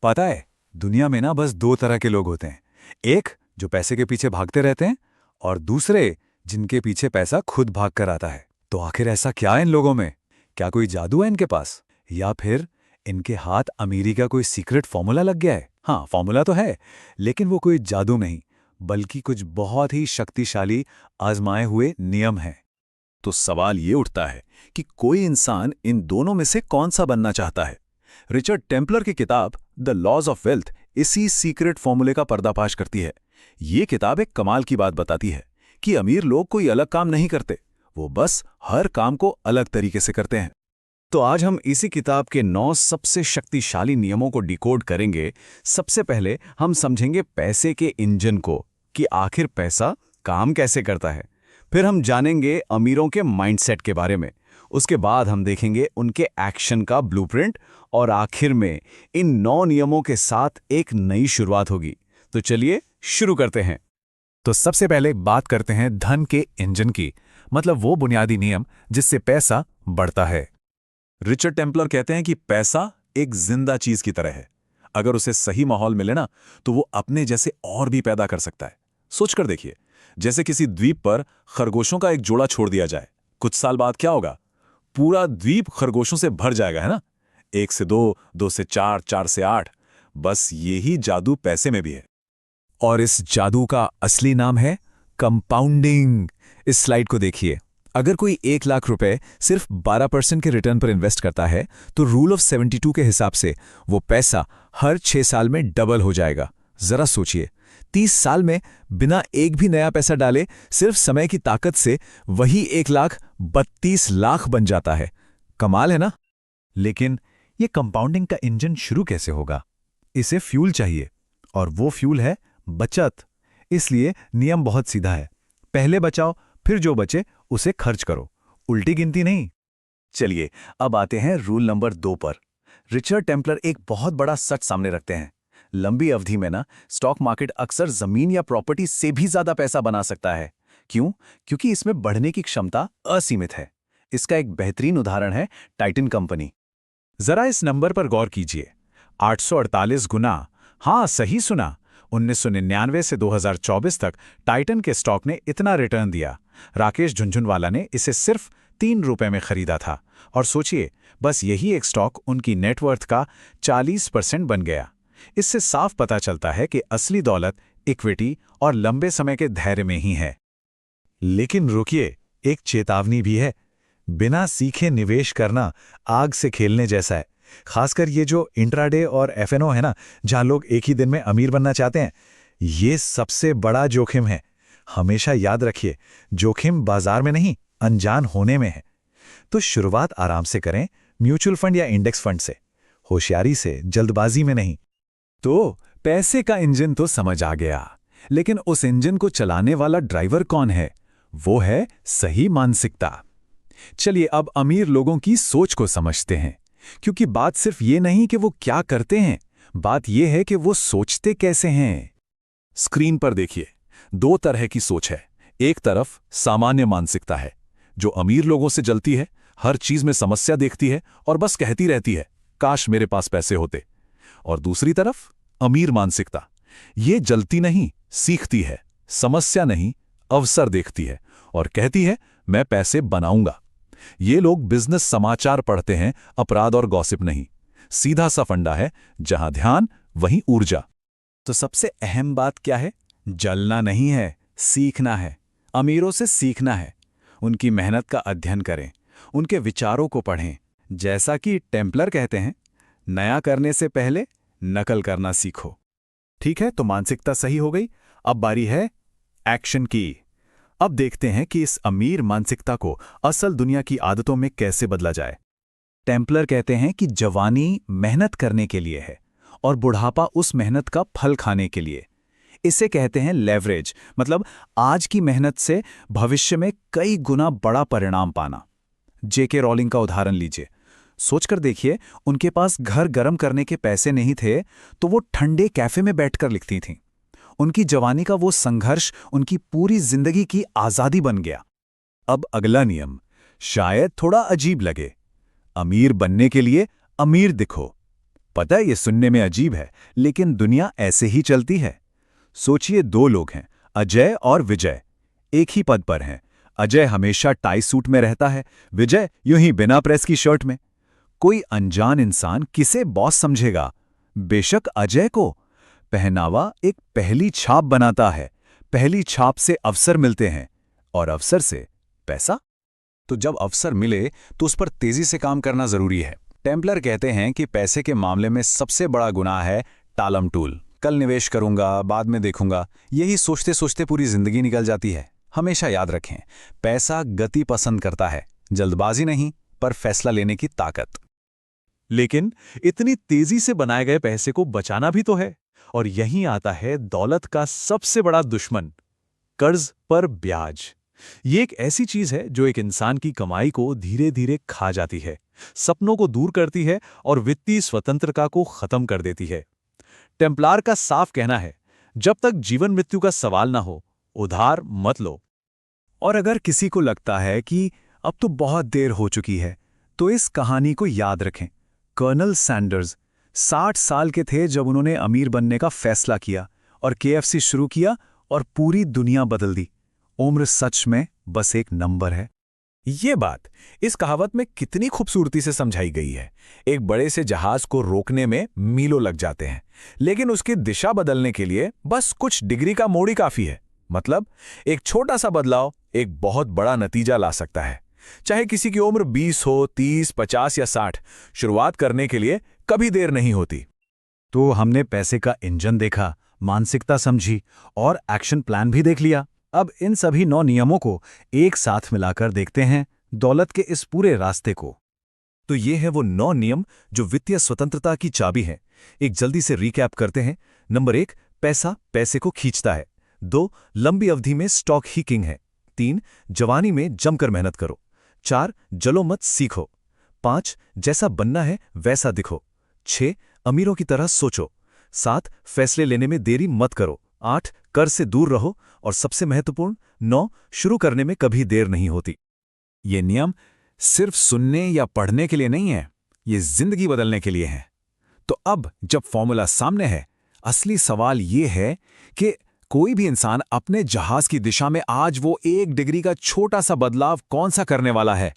पता है, दुनिया में ना बस दो तरह के लोग होते हैं। एक जो पैसे के पीछे भागते रहते हैं, और दूसरे जिनके पीछे पैसा खुद भाग कर आता है। तो आखिर ऐसा क्या है इन लोगों में? क्या कोई जादू है इनके पास, या फिर इनके हाथ अमीरी का कोई सीक्रेट फॉर्मूला लग गया है? हाँ, फॉर्मूला तो है, लेकिन वो कोई जादू नहीं, बल्कि कुछ बहुत ही शक्तिशाली आजमाए हुए नियम हैं। तो सवाल ये उठता है कि कोई इंसान इन दोनों में से कौन सा बनना चाहता है। रिचर्ड टेम्पलर की किताब द लॉज ऑफ वेल्थ इसी सीक्रेट फॉर्मूले का पर्दाफाश करती है। ये किताब एक कमाल की बात बताती है कि अमीर लोग कोई अलग काम नहीं करते, वो बस हर काम को अलग तरीके से करते हैं। तो आज हम इसी किताब के 9 सबसे शक्तिशाली नियमों को डिकोड करेंगे। सबसे पहले हम समझेंगे पैसे के इंजन को, कि आखिर पैसा काम कैसे करता है। फिर हम जानेंगे अमीरों के माइंडसेट के बारे में। उसके बाद हम देखेंगे उनके एक्शन का ब्लूप्रिंट, और आखिर में इन 9 नियमों के साथ एक नई शुरुआत होगी। तो चलिए शुरू करते हैं। तो सबसे पहले बात करते हैं धन के इंजन की, मतलब वो बुनियादी नियम जिससे पैसा बढ़ता है। रिचर्ड टेम्पलर कहते हैं कि पैसा एक जिंदा चीज की तरह है। अगर उसे सही माहौल मिले ना, तो वो अपने जैसे और भी पैदा कर सकता है। सोचकर देखिए, जैसे किसी द्वीप पर खरगोशों का एक जोड़ा छोड़ दिया जाए, कुछ साल बाद क्या होगा? पूरा द्वीप खरगोशों से भर जाएगा, है ना? 1 से 2, 2 से 4, 4 से 8। बस यही जादू पैसे में भी है। और इस जादू का असली नाम है कंपाउंडिंग। इस स्लाइड को देखिए। अगर कोई 1 लाख रुपए सिर्फ 12% के रिटर्न पर इन्वेस्ट करता है, तो रूल ऑफ 72 के हिसाब से वो पैसा हर 6 साल में डबल हो जाएगा। जरा सोचिए, 30 साल में बिना एक भी नया पैसा डाले, सिर्फ समय की ताकत से वही 1,32,00,000 बन जाता है। कमाल है ना? लेकिन ये कंपाउंडिंग का इंजन शुरू कैसे होगा? इसे फ्यूल चाहिए, और वो फ्यूल है बचत। इसलिए नियम बहुत सीधा है, पहले बचाओ, फिर जो बचे उसे खर्च करो, उल्टी गिनती नहीं। चलिए अब आते हैं रूल नंबर 2 पर। रिचर्ड टेम्पलर एक बहुत बड़ा सच सामने रखते हैं। लंबी अवधि में ना, स्टॉक मार्केट अक्सर जमीन या प्रॉपर्टी से भी ज्यादा पैसा बना सकता है। क्यों? क्योंकि इसमें बढ़ने की क्षमता असीमित है। इसका एक बेहतरीन उदाहरण है टाइटन कंपनी। जरा इस नंबर पर गौर कीजिए, 848 गुना। हाँ, सही सुना। 1999 से 2024 तक टाइटन के स्टॉक ने इतना रिटर्न दिया। राकेश झुनझुनवाला ने इसे सिर्फ 3 रुपए में खरीदा था, और सोचिए, बस यही एक स्टॉक उनकी नेटवर्थ का 40% बन गया। इससे साफ पता चलता है कि असली दौलत इक्विटी और लंबे समय के धैर्य में ही है। लेकिन रुकिए, एक चेतावनी भी है। बिना सीखे निवेश करना आग से खेलने जैसा है। खासकर ये जो इंट्राडे और एफएनओ है ना, जहां लोग एक ही दिन में अमीर बनना चाहते हैं, ये सबसे बड़ा जोखिम है। हमेशा याद रखिए, जोखिम बाजार में नहीं, अनजान होने में है। तो शुरुआत आराम से करें, म्यूचुअल फंड या इंडेक्स फंड से, होशियारी से, जल्दबाजी में नहीं। तो पैसे का इंजन तो समझ आ गया, लेकिन उस इंजन को चलाने वाला ड्राइवर कौन है? वो है सही मानसिकता। चलिए अब अमीर लोगों की सोच को समझते हैं, क्योंकि बात सिर्फ ये नहीं कि वो क्या करते हैं, बात ये है कि वो सोचते कैसे हैं। स्क्रीन पर देखिए, 2 तरह की सोच है। एक तरफ सामान्य मानसिकता है, जो अमीर लोगों से जलती है, हर चीज में समस्या देखती है और बस कहती रहती है, काश मेरे पास पैसे होते। और दूसरी तरफ अमीर मानसिकता, ये जलती नहीं, सीखती है, समस्या नहीं, अवसर देखती है और कहती है, मैं पैसे बनाऊंगा। ये लोग बिजनेस समाचार पढ़ते हैं, अपराध और गॉसिप नहीं। सीधा सा फंडा है, जहां ध्यान वहीं ऊर्जा। तो सबसे अहम बात क्या है? जलना नहीं है, सीखना है। अमीरों से सीखना है। उनकी मेहनत का अध्ययन करें, उनके विचारों को पढ़ें। जैसा कि टेम्पलर कहते हैं, नया करने से पहले नकल करना सीखो। ठीक है, तो मानसिकता सही हो गई। अब बारी है एक्शन की। अब देखते हैं कि इस अमीर मानसिकता को असल दुनिया की आदतों में कैसे बदला जाए। टेम्पलर कहते हैं कि जवानी मेहनत करने के लिए है, और बुढ़ापा उस मेहनत का फल खाने के लिए। इसे कहते हैं लेवरेज, मतलब आज की मेहनत से भविष्य में कई गुना बड़ा परिणाम पाना। जेके रॉलिंग का उदाहरण लीजिए। सोचकर देखिए, उनके पास घर गर्म करने के पैसे नहीं थे, तो वो ठंडे कैफे में बैठकर लिखती थीं। उनकी जवानी का वो संघर्ष उनकी पूरी जिंदगी की आजादी बन गया। अब अगला नियम शायद थोड़ा अजीब लगे। अमीर बनने के लिए अमीर दिखो। पता है ये सुनने में अजीब है, लेकिन दुनिया ऐसे ही चलती है। सोचिए, दो लोग हैं, अजय और विजय। एक ही पद पर हैं। अजय हमेशा टाई सूट में रहता है, विजय यूं ही बिना प्रेस की शर्ट में। कोई अनजान इंसान किसे बॉस समझेगा? बेशक अजय को। पहनावा एक पहली छाप बनाता है। पहली छाप से अवसर मिलते हैं, और अवसर से पैसा। तो जब अवसर मिले तो उस पर तेजी से काम करना जरूरी है। टेम्पलर कहते हैं कि पैसे के मामले में सबसे बड़ा गुनाह है टालम टूल। कल निवेश करूंगा, बाद में देखूंगा, यही सोचते सोचते पूरी जिंदगी निकल जाती है। हमेशा याद रखें, पैसा गति पसंद करता है, जल्दबाजी नहीं, पर फैसला लेने की ताकत। लेकिन इतनी तेजी से बनाए गए पैसे को बचाना भी तो है, और यहीं आता है दौलत का सबसे बड़ा दुश्मन, कर्ज पर ब्याज। ये एक ऐसी चीज है जो एक इंसान की कमाई को धीरे धीरे खा जाती है, सपनों को दूर करती है और वित्तीय स्वतंत्रता को खत्म कर देती है। टेम्पलार का साफ कहना है, जब तक जीवन मृत्यु का सवाल ना हो, उधार मत लो। और अगर किसी को लगता है कि अब तो बहुत देर हो चुकी है, तो इस कहानी को याद रखें। कर्नल सैंडर्स 60 साल के थे जब उन्होंने अमीर बनने का फैसला किया और केएफसी शुरू किया, और पूरी दुनिया बदल दी। उम्र सच में बस एक नंबर है। ये बात इस कहावत में कितनी खूबसूरती से समझाई गई है। एक बड़े से जहाज को रोकने में मीलों लग जाते हैं, लेकिन उसकी दिशा बदलने के लिए बस कुछ डिग्री का मोड़ ही काफी है। मतलब एक छोटा सा बदलाव एक बहुत बड़ा नतीजा ला सकता है। चाहे किसी की उम्र 20 हो, 30, 50 या 60, शुरुआत करने के लिए कभी देर नहीं होती। तो हमने पैसे का इंजन देखा, मानसिकता समझी और एक्शन प्लान भी देख लिया। अब इन सभी 9 नियमों को एक साथ मिलाकर देखते हैं दौलत के इस पूरे रास्ते को। तो ये है वो 9 नियम जो वित्तीय स्वतंत्रता की चाबी हैं। एक जल्दी से रिकैप करते हैं। नंबर 1, पैसा पैसे को खींचता है। 2, लंबी अवधि में स्टॉक ही किंग है। 3, जवानी में जमकर मेहनत करो। 4, जलो मत सीखो। 5, जैसा बनना है वैसा दिखो। 6, अमीरों की तरह सोचो। 7, फैसले लेने में देरी मत करो। 8, कर से दूर रहो। और सबसे महत्वपूर्ण 9, शुरू करने में कभी देर नहीं होती। ये नियम सिर्फ सुनने या पढ़ने के लिए नहीं है, ये जिंदगी बदलने के लिए है। तो अब जब फॉर्मूला सामने है, असली सवाल ये है कि कोई भी इंसान अपने जहाज की दिशा में आज वो 1 डिग्री का छोटा सा बदलाव कौन सा करने वाला है।